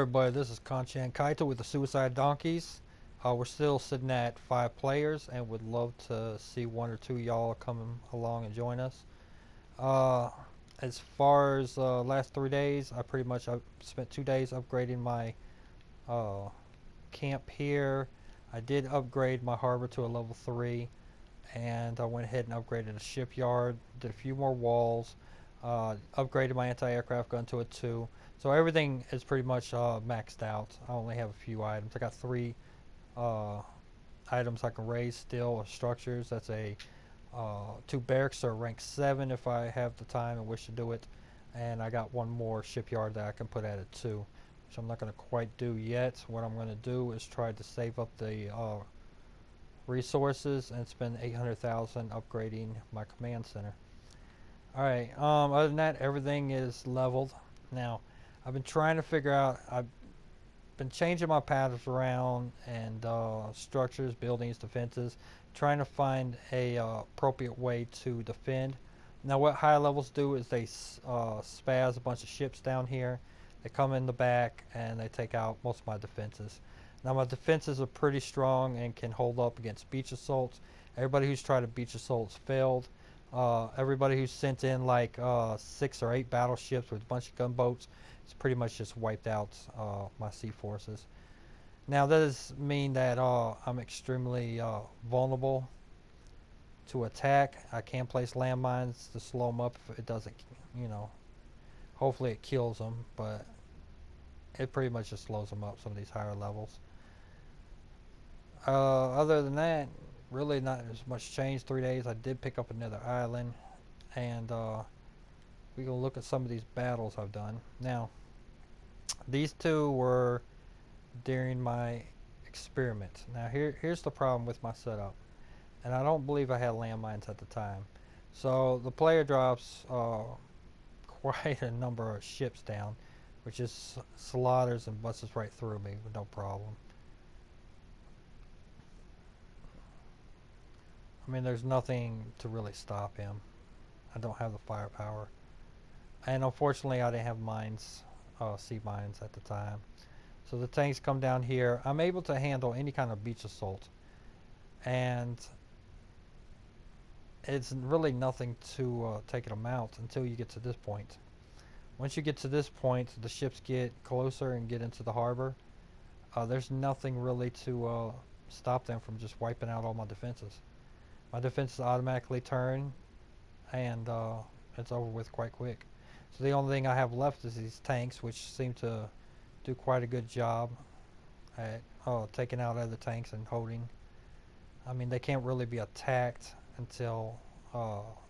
everybody, this is Kanchan Kaito with the Suicide Donkeys. We're still sitting at 5 players and would love to see one or two y'all come along and join us. Uh, as far as last 3 days, I spent 2 days upgrading my uh, camp here. I did upgrade my harbor to a level 3, and I went ahead and upgraded a shipyard, did a few more walls, upgraded my anti-aircraft gun to a 2. So everything is pretty much maxed out. I only have a few items. I got 3 uh, items I can raise still, structures. That's a 2 barracks or rank 7 if I have the time and wish to do it. And I got one more shipyard that I can put at a 2, which I'm not going to quite do yet. What I'm going to do is try to save up the resources and spend 800,000 upgrading my command center. Alright, other than that, everything is leveled. Now, I've been trying to figure out, I've been changing my patterns around and structures, buildings, defenses, trying to find a appropriate way to defend. Now, what high levels do is they spaz a bunch of ships down here. They come in the back and they take out most of my defenses. Now, my defenses are pretty strong and can hold up against beach assaults. Everybody who's tried a beach assault's failed. Everybody who's sent in like 6 or 8 battleships with a bunch of gunboats, it's pretty much just wiped out my sea forces. Now that does mean that I'm extremely vulnerable to attack. I can place landmines to slow them up if it doesn't, you know, hopefully it kills them, but it pretty much just slows them up, some of these higher levels. Other than that, really not as much change. 3 days, I did pick up another island, and we can look at some of these battles I've done. Now, these two were during my experiment. Now, here's the problem with my setup, and I don't believe I had landmines at the time. So the player drops quite a number of ships down, which just slaughters and busts right through me with no problem. I mean, there's nothing to really stop him. I don't have the firepower. And unfortunately, I didn't have mines, sea mines at the time. So the tanks come down here. I'm able to handle any kind of beach assault. And it's really nothing to take them out until you get to this point. Once you get to this point, the ships get closer and get into the harbor. There's nothing really to stop them from just wiping out all my defenses. My defenses automatically turn, and it's over with quite quick. So the only thing I have left is these tanks, which seem to do quite a good job at taking out other tanks and holding. I mean, they can't really be attacked until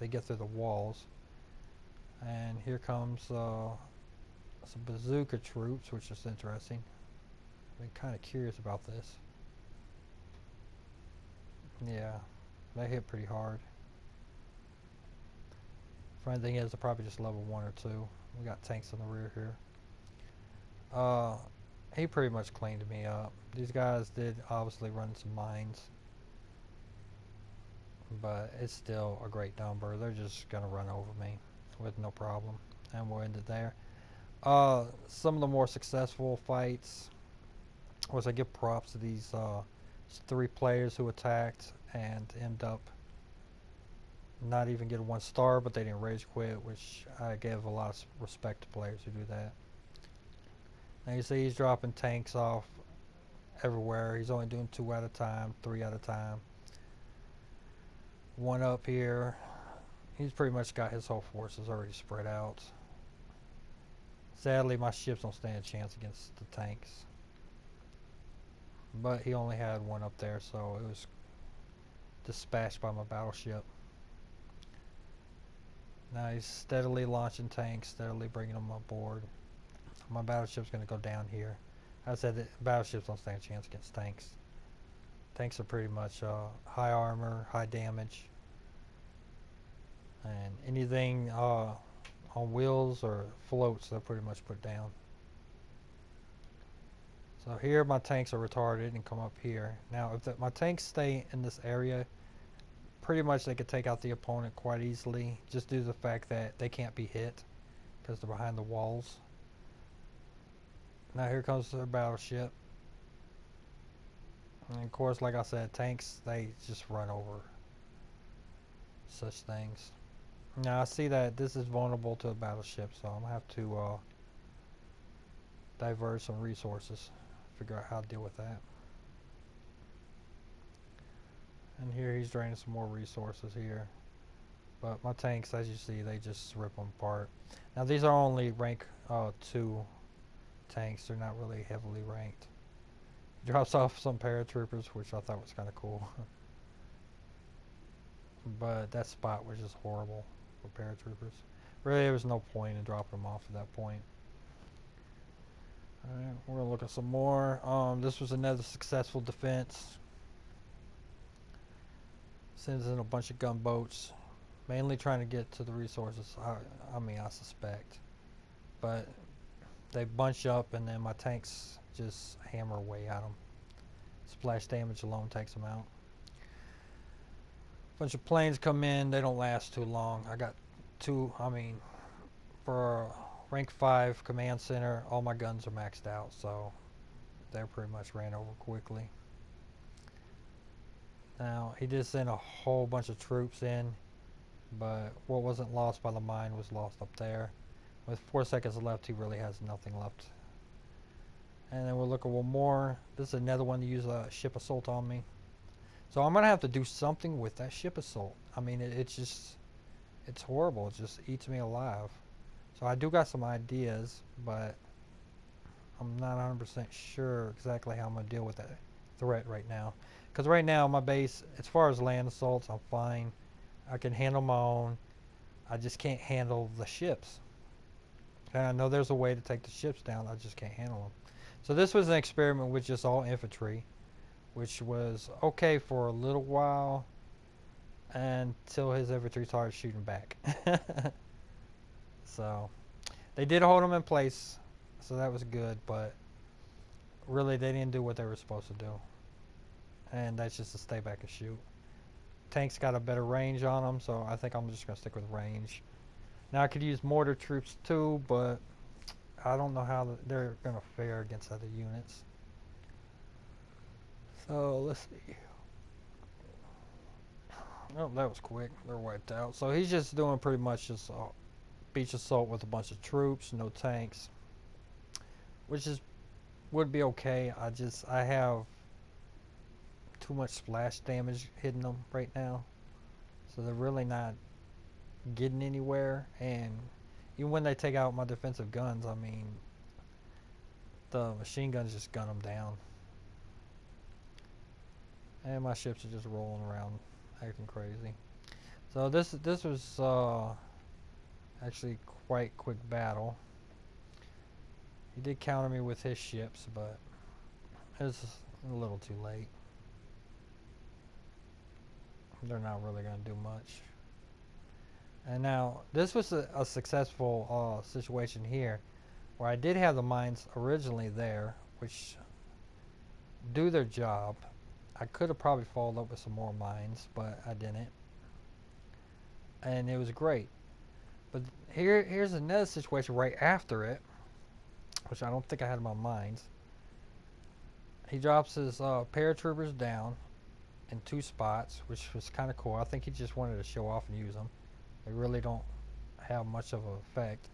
they get through the walls. And here comes some bazooka troops, which is interesting. I've been kind of curious about this. Yeah. They hit pretty hard. Funny thing is, they're probably just level 1 or 2. We got tanks in the rear here. He pretty much cleaned me up. These guys did obviously run some mines, but it's still a great number. They're just gonna run over me with no problem, and we'll end it there. Some of the more successful fights was I give props to these 3 players who attacked and end up not even getting 1 star, but they didn't rage quit, which I give a lot of respect to players who do that. Now you see he's dropping tanks off everywhere. He's only doing 2 at a time, 3 at a time. 1 up here. He's pretty much got his whole forces already spread out. Sadly, my ships don't stand a chance against the tanks. But he only had 1 up there, so it was dispatched by my battleship. Now he's steadily launching tanks, steadily bringing them aboard. My battleship's going to go down here. I said that battleships don't stand a chance against tanks. Tanks are pretty much high armor, high damage, and anything on wheels or floats they're pretty much put down. So here my tanks are retarded and come up here. Now if my tanks stay in this area, pretty much they could take out the opponent quite easily, just due to the fact that they can't be hit because they're behind the walls. Now here comes their battleship. And of course, like I said, tanks, they just run over such things. Now I see that this is vulnerable to a battleship, so I'm going to have to divert some resources. Figure out how to deal with that. And here he's draining some more resources here. But my tanks, as you see, they just rip them apart. Now these are only rank 2 tanks. They're not really heavily ranked. Drops off some paratroopers, which I thought was kind of cool. But that spot was just horrible for paratroopers. Really, there was no point in dropping them off at that point. Alright, we're going to look at some more. This was another successful defense. Sends in a bunch of gunboats. Mainly trying to get to the resources, I mean, I suspect. But they bunch up and then my tanks just hammer away at them. Splash damage alone takes them out. Bunch of planes come in, they don't last too long. I got two, I mean, for a rank 5 command center, all my guns are maxed out, so they're pretty much ran over quickly. Now, he did send a whole bunch of troops in, but what wasn't lost by the mine was lost up there. With 4 seconds left, he really has nothing left. And then we'll look at one more. This is another one to use a ship assault on me. So I'm going to have to do something with that ship assault. I mean, it's horrible. It just eats me alive. So I do got some ideas, but I'm not 100% sure exactly how I'm going to deal with that threat right now. Because right now, my base, as far as land assaults, I'm fine. I can handle my own. I just can't handle the ships. And I know there's a way to take the ships down. I just can't handle them. So this was an experiment with just all infantry, which was okay for a little while until his infantry started shooting back. So they did hold them in place, so that was good, but really they didn't do what they were supposed to do. And that's just to stay back and shoot. Tanks got a better range on them, so I think I'm just going to stick with range. Now I could use mortar troops too, but I don't know how they're going to fare against other units. So let's see. Oh, that was quick. They're wiped out. So he's just doing pretty much just beach assault with a bunch of troops, no tanks, which would be okay. I have too much splash damage hitting them right now, so they're really not getting anywhere. And even when they take out my defensive guns, I mean, the machine guns just gun them down. And my ships are just rolling around acting crazy. So this was actually quite quick battle. He did counter me with his ships, but it was a little too late. They're not really going to do much. And now this was a successful situation here, where I did have the mines originally there, which do their job. I could have probably followed up with some more mines, but I didn't. And it was great. But here's another situation right after it, which I don't think I had in my mind. He drops his paratroopers down in 2 spots, which was kind of cool. I think he just wanted to show off and use them. They really don't have much of an effect.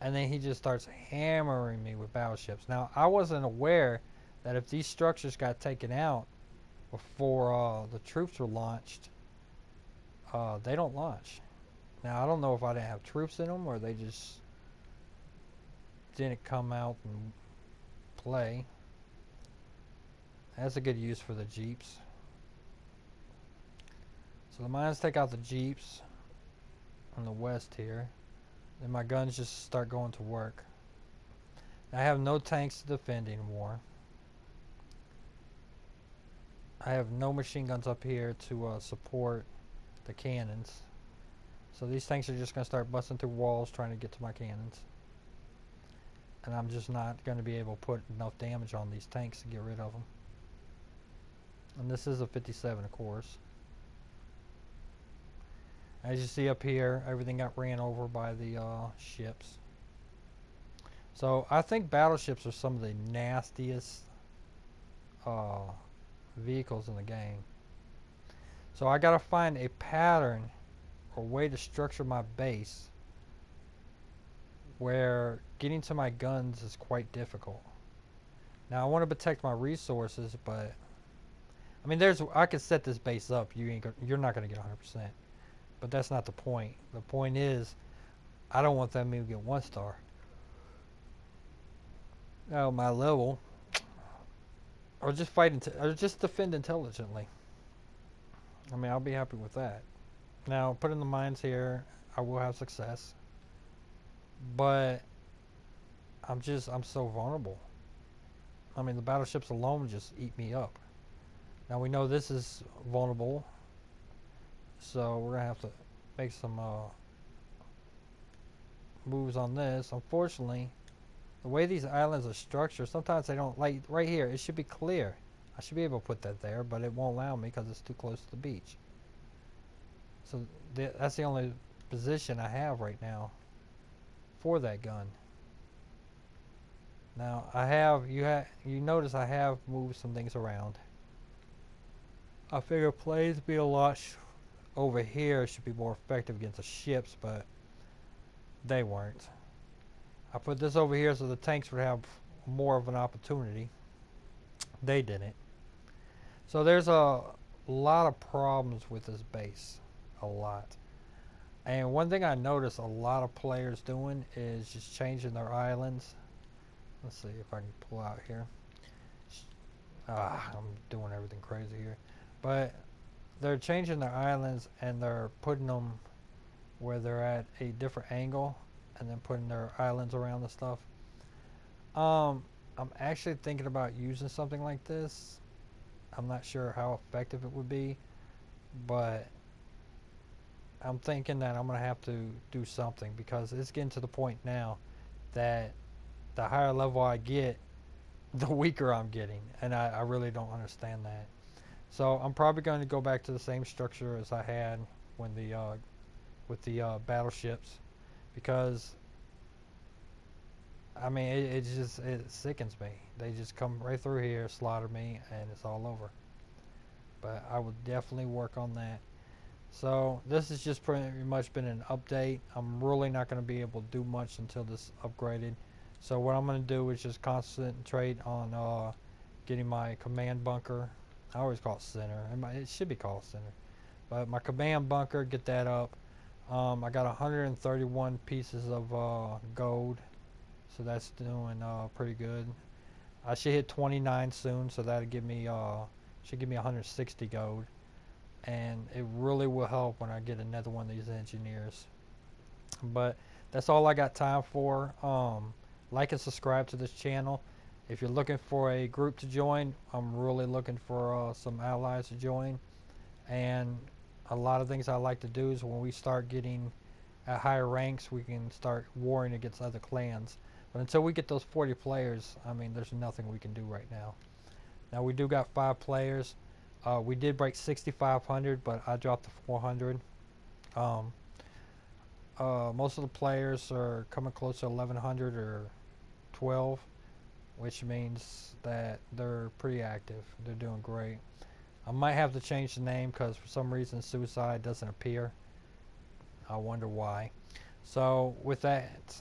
And then he just starts hammering me with battleships. Now, I wasn't aware that if these structures got taken out before the troops were launched, they don't launch. Now, I don't know if I didn't have troops in them or they just didn't come out and play. That's a good use for the jeeps. So the mines take out the jeeps on the west here. Then my guns just start going to work. I have no tanks to defend anymore. I have no machine guns up here to support the cannons. So these tanks are just going to start busting through walls trying to get to my cannons. And I'm just not going to be able to put enough damage on these tanks to get rid of them. And this is a 57, of course. As you see up here, everything got ran over by the ships. So I think battleships are some of the nastiest uh, vehicles in the game. So I gotta find a pattern or way to structure my base where getting to my guns is quite difficult. Now I want to protect my resources, but I mean, I could set this base up. You're not gonna get 100%, but that's not the point. The point is, I don't want that many to get 1 star. Now my level, or just or just defend intelligently. I mean, I'll be happy with that. Now, putting the mines here, I will have success, but I'm so vulnerable. I mean, the battleships alone just eat me up. Now we know this is vulnerable, so we're gonna have to make some moves on this. Unfortunately, the way these islands are structured, sometimes they don't like right here. It should be clear. I should be able to put that there, but it won't allow me because it's too close to the beach. So that's the only position I have right now for that gun. Now I have you notice I have moved some things around. I figure planes be a lot over here should be more effective against the ships, but they weren't. I put this over here so the tanks would have more of an opportunity. They didn't. So there's a lot of problems with this base. A lot. And one thing I noticed a lot of players doing is just changing their islands. Let's see if I can pull out here. I'm doing everything crazy here. But they're changing their islands and they're putting them where they're at a different angle and then putting their islands around the stuff. I'm actually thinking about using something like this. I'm not sure how effective it would be, but I'm thinking that I'm going to have to do something because it's getting to the point now that the higher level I get, the weaker I'm getting, and I really don't understand that. So I'm probably going to go back to the same structure as I had when with the battleships, because I mean it sickens me. They just come right through here, slaughter me, and it's all over. But I will definitely work on that. So this has just pretty much been an update. I'm really not going to be able to do much until this upgraded. So what I'm going to do is just concentrate on getting my command bunker. I always call it center. It should be called center. But my command bunker, get that up. I got 131 pieces of gold. So that's doing pretty good. I should hit 29 soon, so that'll give me should give me 160 gold. And it really will help when I get another one of these engineers. But that's all I got time for. Like and subscribe to this channel. If you're looking for a group to join, I'm really looking for some allies to join. And a lot of things I like to do is when we start getting at higher ranks, we can start warring against other clans. But until we get those 40 players, I mean, there's nothing we can do right now. Now we do got 5 players. We did break 6,500, but I dropped to 400. Most of the players are coming close to 1,100 or 12, which means that they're pretty active. They're doing great. I might have to change the name because for some reason suicide doesn't appear. I wonder why. So with that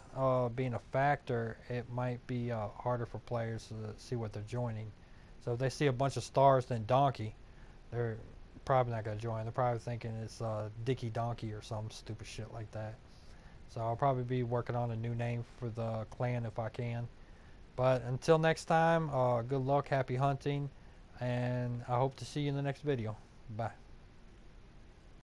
being a factor, it might be harder for players to see what they're joining. So if they see a bunch of stars then donkey, they're probably not going to join. They're probably thinking it's Dicky Donkey or some stupid shit like that. So I'll probably be working on a new name for the clan if I can. But until next time, good luck, happy hunting, and I hope to see you in the next video. Bye.